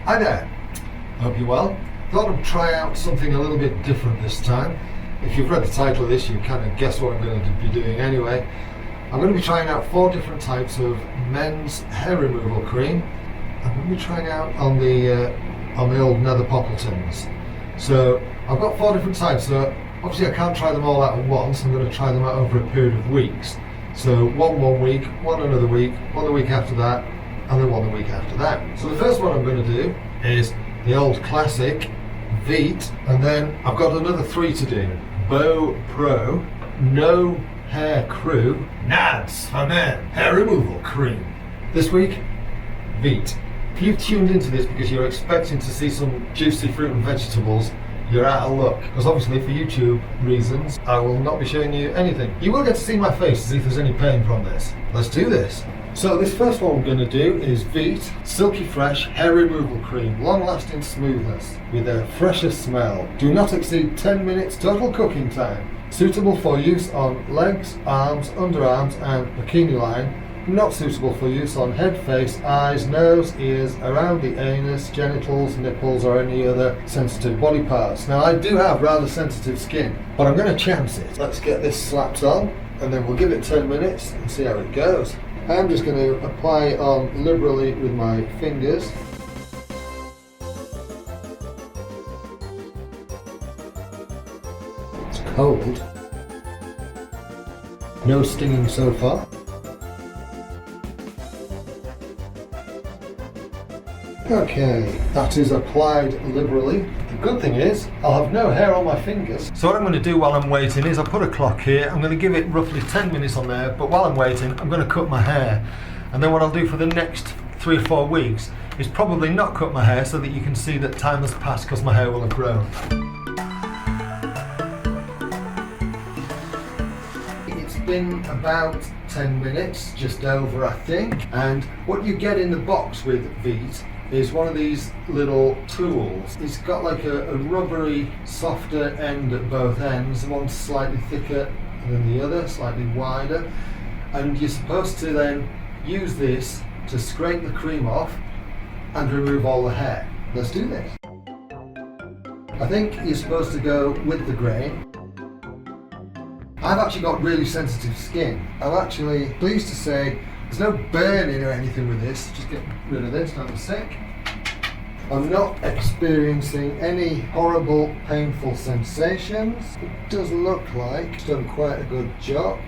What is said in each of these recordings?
Hi there, hope you're well. Thought I'd try out something a little bit different this time. If you've read the title of this, you kind of guess what I'm going to be doing anyway. I'm going to be trying out 4 different types of men's hair removal cream. I'm going to be trying out on the old Nether Poppletons. So I've got 4 different types, so obviously I can't try them all out at once. I'm going to try them out over a period of weeks. So one week, one another week, one the week after that, and then one the week after that. So the first one I'm going to do is the old classic Veet, and then I've got another 3 to do. Bow Pro No Hair Crew Nads for Men Hair Removal Cream. This week, Veet. If you've tuned into this because you're expecting to see some juicy fruit and vegetables, you're out of luck, because obviously for YouTube reasons I will not be showing you anything. You will get to see my face to see if there's any pain from this. Let's do this. So this first one we're going to do is Veet Silky Fresh Hair Removal Cream, long lasting smoothness with a fresher smell. Do not exceed 10 minutes total cooking time. Suitable for use on legs, arms, underarms and bikini line. Not suitable for use on head, face, eyes, nose, ears, around the anus, genitals, nipples or any other sensitive body parts. Now I do have rather sensitive skin, but I'm going to chance it. Let's get this slapped on and then we'll give it 10 minutes and see how it goes. I'm just going to apply it on liberally with my fingers. It's cold. No stinging so far. Okay, that is applied liberally. The good thing is, I'll have no hair on my fingers. So what I'm going to do while I'm waiting is I'll put a clock here. I'm going to give it roughly 10 minutes on there, but while I'm waiting, I'm going to cut my hair. And then what I'll do for the next 3 or 4 weeks is probably not cut my hair so that you can see that time has passed because my hair will have grown. It's been about 10 minutes, just over I think. And what you get in the box with Veet is one of these little tools. It's got like a rubbery, softer end at both ends. One's slightly thicker than the other, slightly wider. And you're supposed to then use this to scrape the cream off and remove all the hair. Let's do this. I think you're supposed to go with the grain. I've actually got really sensitive skin. I'm actually pleased to say there's no burning or anything with this. Just get rid of this, I'm sick. I'm not experiencing any horrible, painful sensations. It does look like it's done quite a good job.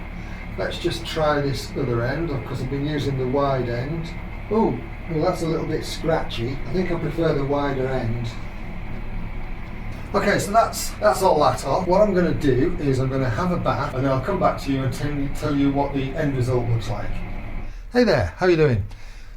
Let's just try this other end, because I've been using the wide end. Oh, well that's a little bit scratchy. I think I prefer the wider end. Okay, so that's all that on. What I'm going to do is I'm going to have a bath and then I'll come back to you and tell you what the end result looks like. Hey there, how are you doing?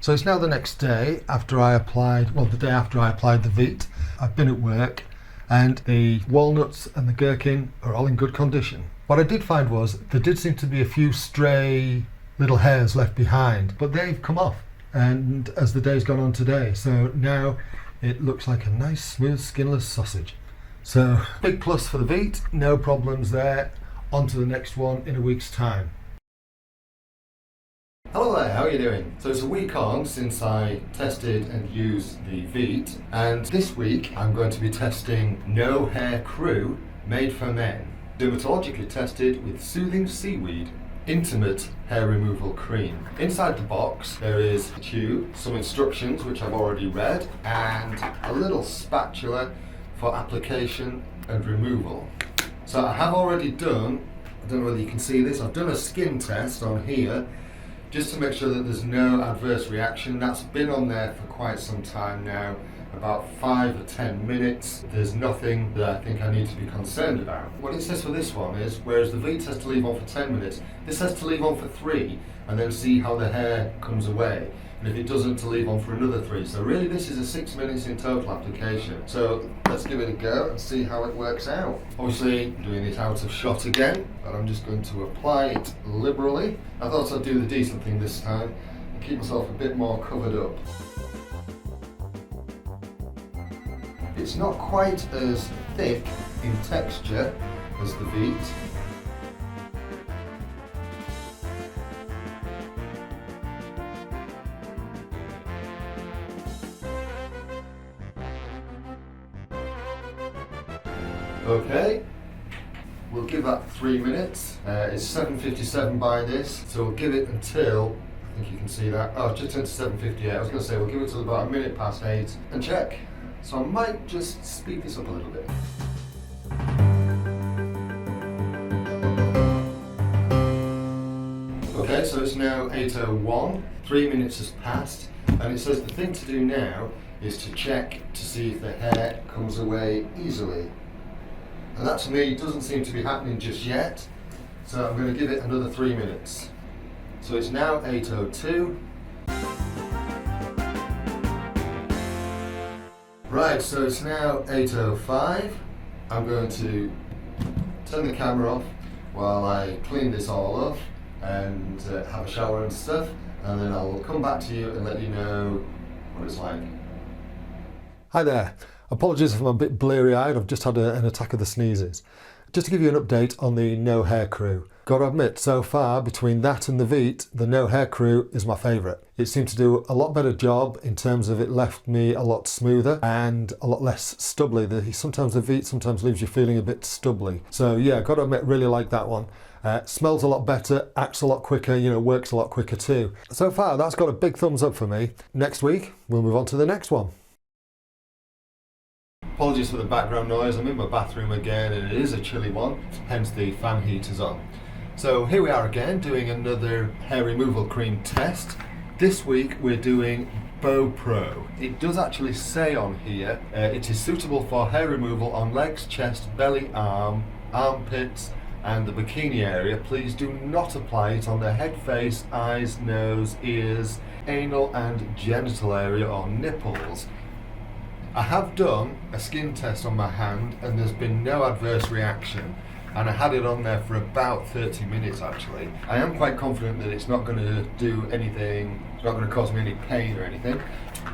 So it's now the next day after I applied, well the day after I applied the Veet. I've been at work and the walnuts and the gherkin are all in good condition. What I did find was there did seem to be a few stray little hairs left behind, but they've come off and as the day's gone on today. So now it looks like a nice smooth skinless sausage. So big plus for the Veet, no problems there. On to the next one in a week's time. Hello there, how are you doing? So it's a week on since I tested and used the Veet, and this week I'm going to be testing No Hair Crew Made for Men, dermatologically tested with soothing seaweed intimate hair removal cream. Inside the box there is a tube, some instructions which I've already read, and a little spatula for application and removal. So I have already done, I don't know whether you can see this, I've done a skin test on here just to make sure that there's no adverse reaction. That's been on there for quite some time now, about 5 or 10 minutes. There's nothing that I think I need to be concerned about. What it says for this one is, whereas the Veet has to leave on for 10 minutes, this has to leave on for 3 and then see how the hair comes away. And if it doesn't, to leave on for another 3. So really this is a 6 minutes in total application. So let's give it a go and see how it works out. Obviously doing it out of shot again, but I'm just going to apply it liberally. I thought I'd do the decent thing this time and keep myself a bit more covered up. It's not quite as thick in texture as the Veet. Okay, we'll give that 3 minutes. It's 7:57 by this, so we'll give it until, I think you can see that, oh, just turned to 7:58. I was going to say we'll give it till about 8 and check. So I might just speed this up a little bit. Okay, so it's now 8:01, 3 minutes has passed, and it says the thing to do now is to check to see if the hair comes away easily. And that to me doesn't seem to be happening just yet, so I'm going to give it another 3 minutes. So it's now 8:02. Right, so it's now 8:05. I'm going to turn the camera off while I clean this all off and have a shower and stuff, and then I'll come back to you and let you know what it's like. Hi there. Apologies if I'm a bit bleary-eyed, I've just had an attack of the sneezes. Just to give you an update on the no hair crew. Gotta admit, so far, between that and the Veet, the no hair crew is my favourite. It seemed to do a lot better job in terms of it left me a lot smoother and a lot less stubbly. Sometimes the Veet sometimes leaves you feeling a bit stubbly. So yeah, gotta admit, really like that one. Smells a lot better, acts a lot quicker, works a lot quicker too. So far, that's got a big thumbs up for me. Next week, we'll move on to the next one. Apologies for the background noise, I'm in my bathroom again and it is a chilly one, hence the fan heaters on. So here we are again doing another hair removal cream test. This week we're doing Bow Pro. It does actually say on here, it is suitable for hair removal on legs, chest, belly, armpits and the bikini area. Please do not apply it on the head, face, eyes, nose, ears, anal and genital area or nipples. I have done a skin test on my hand and there's been no adverse reaction, and I had it on there for about 30 minutes actually. I am quite confident that it's not going to do anything, it's not going to cause me any pain or anything.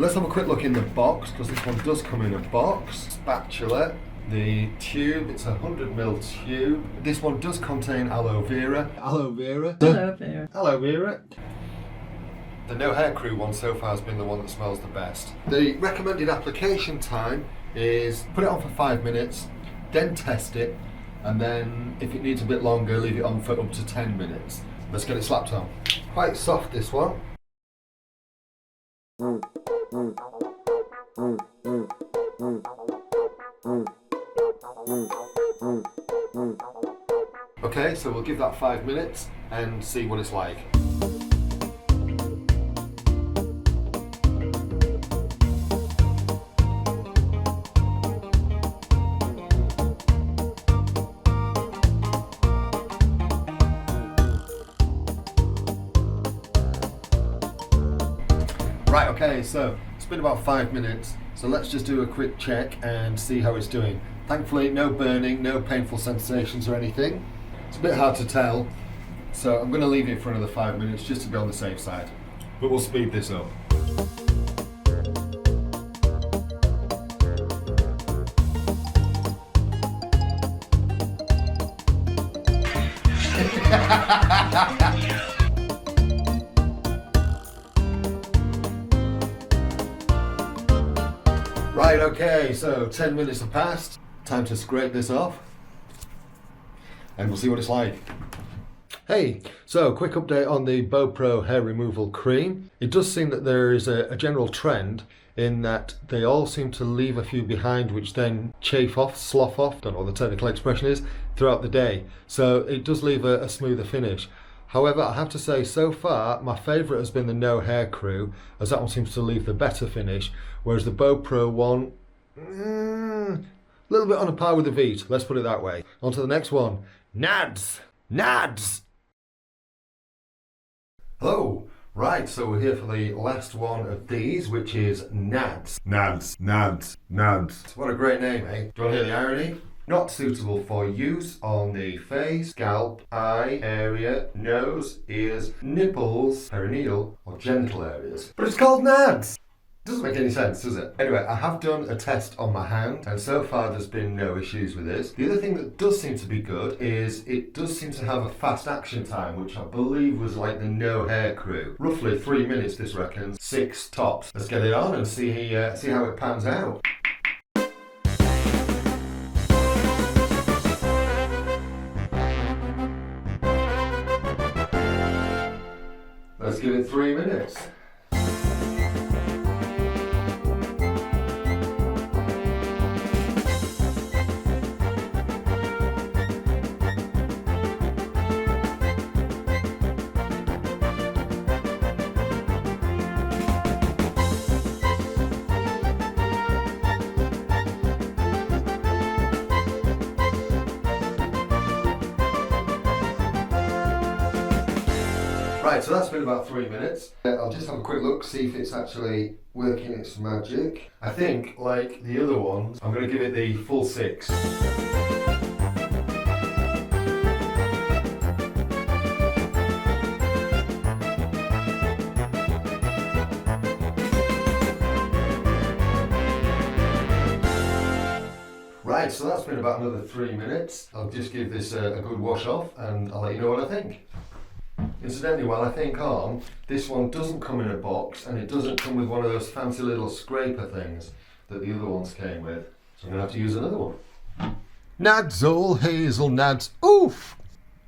Let's have a quick look in the box, because this one does come in a box. Spatula, the tube, it's a 100ml tube. This one does contain aloe vera. Aloe vera? Aloe vera. Aloe vera. The no hair crew one so far has been the one that smells the best. The recommended application time is put it on for 5 minutes, then test it, and then if it needs a bit longer, leave it on for up to 10 minutes. Let's get it slapped on. Quite soft, this one. Okay, so we'll give that 5 minutes and see what it's like. Right, okay, so it's been about 5 minutes, so let's just do a quick check and see how it's doing. Thankfully, no burning, no painful sensations or anything. It's a bit hard to tell, so I'm going to leave it for another 5 minutes just to be on the safe side. But we'll speed this up. Right, okay, so 10 minutes have passed. Time to scrape this off. And we'll see what it's like. Hey, so quick update on the Bow Pro hair removal cream. It does seem that there is a general trend in that they all seem to leave a few behind which then chafe off, slough off, don't know what the technical expression is, throughout the day. So it does leave a smoother finish. However, I have to say, so far, my favourite has been the No Hair Crew, as that one seems to leave the better finish, whereas the Bow Pro one, a little bit on a par with the Veet, let's put it that way. On to the next one, Nads! Nads! Hello! Right, so we're here for the last one of these, which is Nads. Nads, Nads, Nads. What a great name, eh? Do you want to hear the irony? Not suitable for use on the face, scalp, eye area, nose, ears, nipples, perineal, or genital areas. But it's called Nads! Doesn't make any sense, does it? Anyway, I have done a test on my hand, and so far there's been no issues with this. The other thing that does seem to be good is it does seem to have a fast action time, which I believe was like the No Hair Crew. Roughly 3 minutes, this reckons. 6 tops. Let's get it on and see how it pans out. let's give it 3 minutes. Right, so that's been about 3 minutes. I'll just have a quick look, see if it's actually working its magic. I think, like the other ones, I'm going to give it the full 6. Right, so that's been about another 3 minutes. I'll just give this a good wash off and I'll let you know what I think. Incidentally, while I think on, this one doesn't come in a box and it doesn't come with one of those fancy little scraper things that the other ones came with. So I'm going to have to use another one. Nads, all hazel nads. Oof!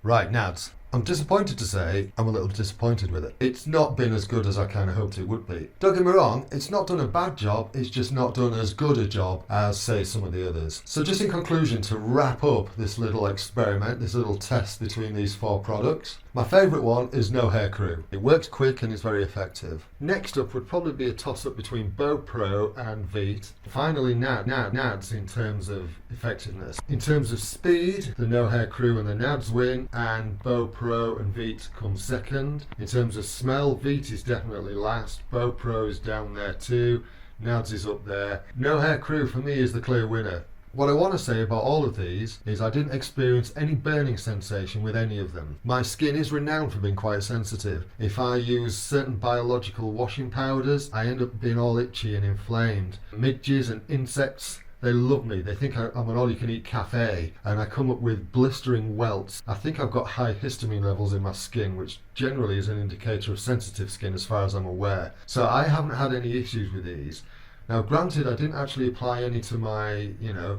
Right, nads. I'm disappointed to say I'm a little disappointed with it. It's not been as good as I kind of hoped it would be. Don't get me wrong, it's not done a bad job, it's just not done as good a job as, say, some of the others. So just in conclusion, to wrap up this little experiment, this little test between these 4 products, my favourite one is No Hair Crew. It works quick and is very effective. Next up would probably be a toss-up between Bow Pro and Veet. Finally, Nads in terms of effectiveness. In terms of speed, the No Hair Crew and the Nads win, and Bow Pro and Veet come second. In terms of smell, Veet is definitely last. Bow Pro is down there too. Nads is up there. No Hair Crew for me is the clear winner. What I want to say about all of these is I didn't experience any burning sensation with any of them. My skin is renowned for being quite sensitive. If I use certain biological washing powders, I end up being all itchy and inflamed. Midges and insects, they love me. They think I'm an all-you-can-eat cafe, and I come up with blistering welts. I think I've got high histamine levels in my skin, which generally is an indicator of sensitive skin as far as I'm aware. So I haven't had any issues with these. Now granted, I didn't actually apply any to my,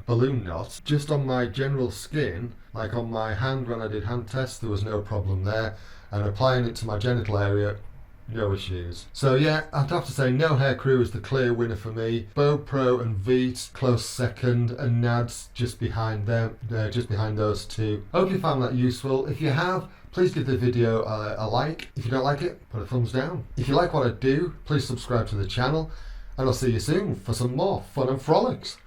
balloon knots, just on my general skin, like on my hand when I did hand tests, there was no problem there, and applying it to my genital area, no issues. So yeah, I'd have to say No Hair Crew is the clear winner for me. Bow Pro and Veet close second, and Nads just behind them, just behind those two. Hope you found that useful. If you have, please give the video a like. If you don't like it, put a thumbs down. If you like what I do, please subscribe to the channel. And I'll see you soon for some more fun and frolics.